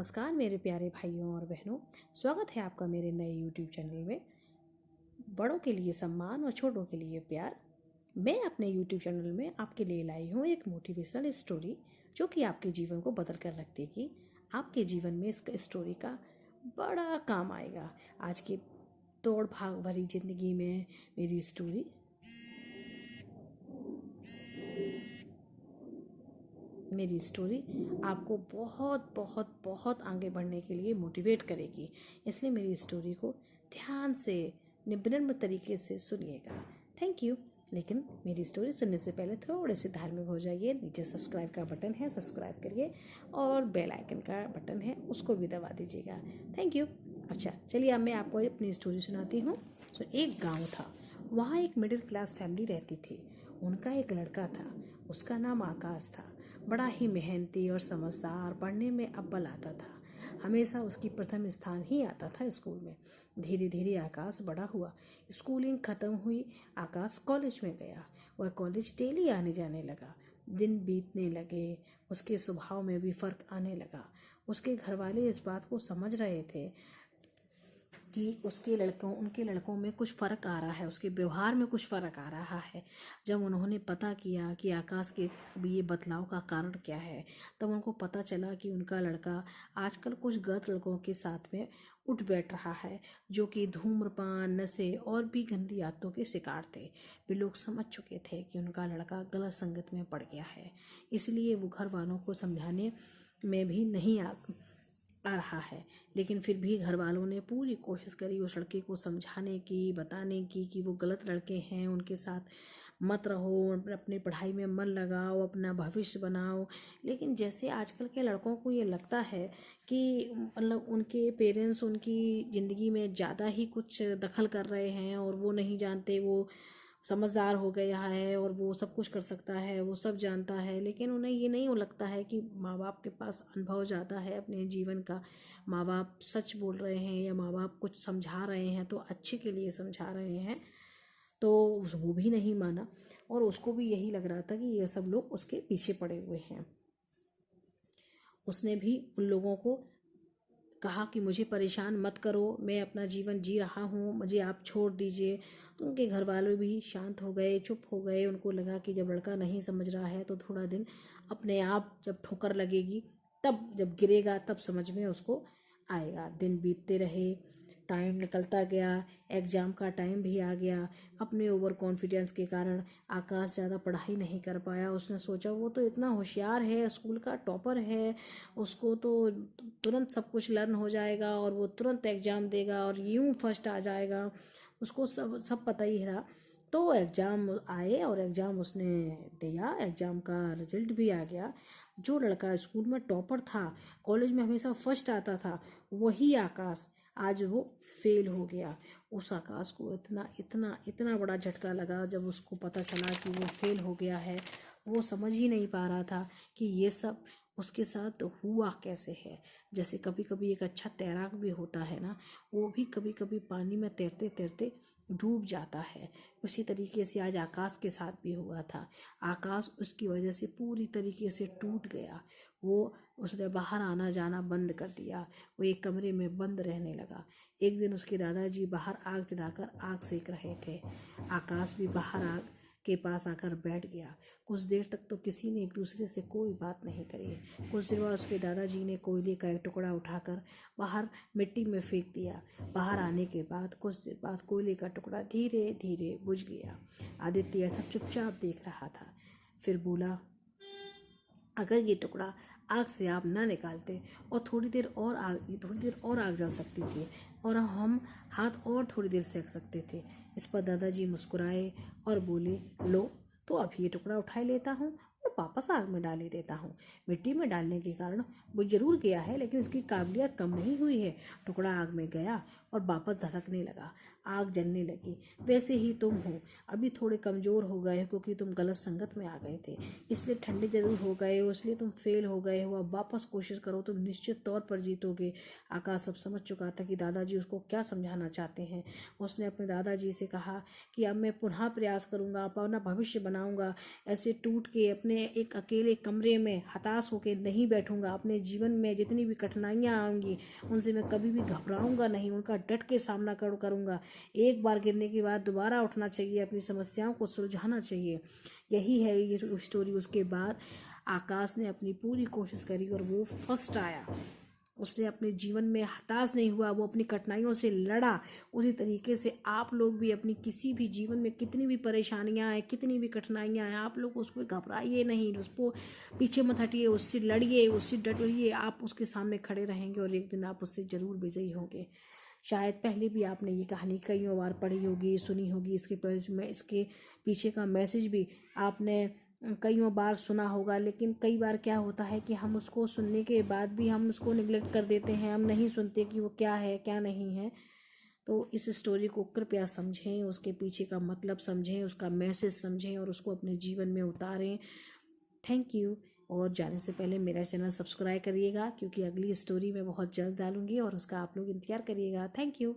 नमस्कार मेरे प्यारे भाइयों और बहनों। स्वागत है आपका मेरे नए YouTube चैनल में। बड़ों के लिए सम्मान और छोटों के लिए प्यार। मैं अपने YouTube चैनल में आपके लिए लाई हूँ एक मोटिवेशनल स्टोरी जो कि आपके जीवन को बदल कर रख देगी। आपके जीवन में इस स्टोरी का बड़ा काम आएगा। आज की दौड़ भाग भरी जिंदगी में मेरी स्टोरी आपको बहुत बहुत बहुत आगे बढ़ने के लिए मोटिवेट करेगी। इसलिए मेरी स्टोरी को ध्यान से विनम्र तरीके से सुनिएगा। Thank you. लेकिन मेरी स्टोरी सुनने से पहले थोड़े से धार्मिक हो जाइए। नीचे सब्सक्राइब का बटन है, सब्सक्राइब करिए और बेल आइकन का बटन है, उसको भी दबा दीजिएगा। Thank you. अच्छा चलिए, अब मैं आपको अपनी स्टोरी सुनाती हूँ। एक गाँव था, वहाँ एक मिडिल क्लास फैमिली रहती थी। उनका एक लड़का था, उसका नाम आकाश था। बड़ा ही मेहनती और समझदार, पढ़ने में अव्वल आता था। हमेशा उसकी प्रथम स्थान ही आता था स्कूल में। धीरे धीरे आकाश बड़ा हुआ। स्कूलिंग खत्म हुई, आकाश कॉलेज में गया। वह कॉलेज डेली आने जाने लगा। दिन बीतने लगे, उसके स्वभाव में भी फर्क आने लगा। उसके घर वाले इस बात को समझ रहे थे कि उनके लड़कों में कुछ फ़र्क आ रहा है, उसके व्यवहार में कुछ फ़र्क आ रहा है। जब उन्होंने पता किया कि आकाश के अब ये बदलाव का कारण क्या है, तब उनको पता चला कि उनका लड़का आजकल कुछ गलत लड़कों के साथ में उठ बैठ रहा है, जो कि धूम्रपान, नशे और भी गंदी आदतों के शिकार थे। वे लोग समझ चुके थे कि उनका लड़का गलत संगत में पड़ गया है। इसलिए वो घर वालों को समझाने में भी नहीं आ रहा है। लेकिन फिर भी घर वालों ने पूरी कोशिश करी उस लड़के को समझाने की, बताने की कि वो गलत लड़के हैं, उनके साथ मत रहो, अपनी पढ़ाई में मन लगाओ, अपना भविष्य बनाओ। लेकिन जैसे आजकल के लड़कों को ये लगता है कि मतलब उनके पेरेंट्स उनकी ज़िंदगी में ज़्यादा ही कुछ दखल कर रहे हैं और वो नहीं जानते, वो समझदार हो गया है और वो सब कुछ कर सकता है, वो सब जानता है। लेकिन उन्हें ये नहीं लगता है कि माँ बाप के पास अनुभव ज़्यादा है अपने जीवन का। माँ बाप सच बोल रहे हैं या माँ बाप कुछ समझा रहे हैं तो अच्छे के लिए समझा रहे हैं। तो वो भी नहीं माना और उसको भी यही लग रहा था कि ये सब लोग उसके पीछे पड़े हुए हैं। उसने भी उन लोगों को कहा कि मुझे परेशान मत करो, मैं अपना जीवन जी रहा हूँ, मुझे आप छोड़ दीजिए। तो उनके घर वाले भी शांत हो गए, चुप हो गए। उनको लगा कि जब लड़का नहीं समझ रहा है तो थोड़ा दिन अपने आप, जब ठोकर लगेगी तब, जब गिरेगा तब समझ में उसको आएगा। दिन बीतते रहे, टाइम निकलता गया, एग्ज़ाम का टाइम भी आ गया। अपने ओवर कॉन्फिडेंस के कारण आकाश ज़्यादा पढ़ाई नहीं कर पाया। उसने सोचा वो तो इतना होशियार है, स्कूल का टॉपर है, उसको तो तुरंत सब कुछ लर्न हो जाएगा और वो तुरंत एग्ज़ाम देगा और यूं फर्स्ट आ जाएगा। उसको सब सब पता ही रहा। तो एग्ज़ाम आए और एग्ज़ाम उसने दिया, एग्ज़ाम का रिजल्ट भी आ गया। जो लड़का स्कूल में टॉपर था, कॉलेज में हमेशा फर्स्ट आता था, वही आकाश आज वो फेल हो गया। उस आकाश को इतना इतना इतना बड़ा झटका लगा जब उसको पता चला कि वो फेल हो गया है। वो समझ ही नहीं पा रहा था कि ये सब उसके साथ हुआ कैसे है। जैसे कभी कभी एक अच्छा तैराक भी होता है ना, वो भी कभी कभी पानी में तैरते तैरते डूब जाता है। उसी तरीके से आज आकाश के साथ भी हुआ था। आकाश उसकी वजह से पूरी तरीके से टूट गया। उसने बाहर आना जाना बंद कर दिया। वो एक कमरे में बंद रहने लगा। एक दिन उसके दादाजी बाहर आग जलाकर आग सेक रहे थे। आकाश भी बाहर आग के पास आकर बैठ गया। कुछ देर तक तो किसी ने एक दूसरे से कोई बात नहीं करी। कुछ देर बाद उसके दादाजी ने कोयले का एक टुकड़ा उठाकर बाहर मिट्टी में फेंक दिया। बाहर आने के बाद कुछ देर बाद कोयले का टुकड़ा धीरे धीरे बुझ गया। आदित्य सब चुपचाप देख रहा था। फिर बोला, अगर ये टुकड़ा आग से आप ना निकालते और थोड़ी देर और आग जल सकती थी और हम हाथ और थोड़ी देर सेक सकते थे। इस पर दादाजी मुस्कुराए और बोले, लो तो अभी ये टुकड़ा उठाई लेता हूँ और वापस आग में डाल ही देता हूँ। मिट्टी में डालने के कारण वो जरूर गया है, लेकिन इसकी काबिलियत कम नहीं हुई है। टुकड़ा आग में गया और वापस धड़कने लगा, आग जलने लगी। वैसे ही तुम हो, अभी थोड़े कमज़ोर हो गए हो क्योंकि तुम गलत संगत में आ गए थे, इसलिए ठंडे जरूर हो गए हो, इसलिए तुम फेल हो गए हो। अब वापस कोशिश करो, तुम निश्चित तौर पर जीतोगे। आकाश अब समझ चुका था कि दादाजी उसको क्या समझाना चाहते हैं। उसने अपने दादाजी से कहा कि अब मैं पुनः प्रयास करूंगा, अपना भविष्य बनाऊंगा, ऐसे टूट के अपने एक अकेले कमरे में हताश होकर नहीं बैठूंगा। अपने जीवन में जितनी भी कठिनाइयाँ आएंगी उनसे मैं कभी भी घबराऊंगा नहीं, उनका डट के सामना करूंगा। एक बार गिरने के बाद दोबारा उठना चाहिए, अपनी समस्याओं को सुलझाना चाहिए। यही है ये स्टोरी। उसके बाद आकाश ने अपनी पूरी कोशिश करी और वो फर्स्ट आया। उसने अपने जीवन में हताश नहीं हुआ, वो अपनी कठिनाइयों से लड़ा। उसी तरीके से आप लोग भी अपनी किसी भी जीवन में कितनी भी परेशानियां आए, कितनी भी कठिनाइयां आए, आप लोग उसको घबराइए नहीं, उसको पीछे मत हटिए, उससे लड़िए, उससे डटिए। आप उसके सामने खड़े रहेंगे और एक दिन आप उससे ज़रूर विजयी होंगे। शायद पहले भी आपने ये कहानी कई बार पढ़ी होगी, सुनी होगी। इसके पीछे का मैसेज भी आपने कई बार सुना होगा, लेकिन कई बार क्या होता है कि हम उसको सुनने के बाद भी हम उसको निगलेक्ट कर देते हैं, हम नहीं सुनते कि वो क्या है क्या नहीं है। तो इस स्टोरी को कृपया समझें, उसके पीछे का मतलब समझें, उसका मैसेज समझें और उसको अपने जीवन में उतारें। Thank you. और जाने से पहले मेरा चैनल सब्सक्राइब करिएगा, क्योंकि अगली स्टोरी मैं बहुत जल्द डालूंगी और उसका आप लोग इंतज़ार करिएगा। Thank you.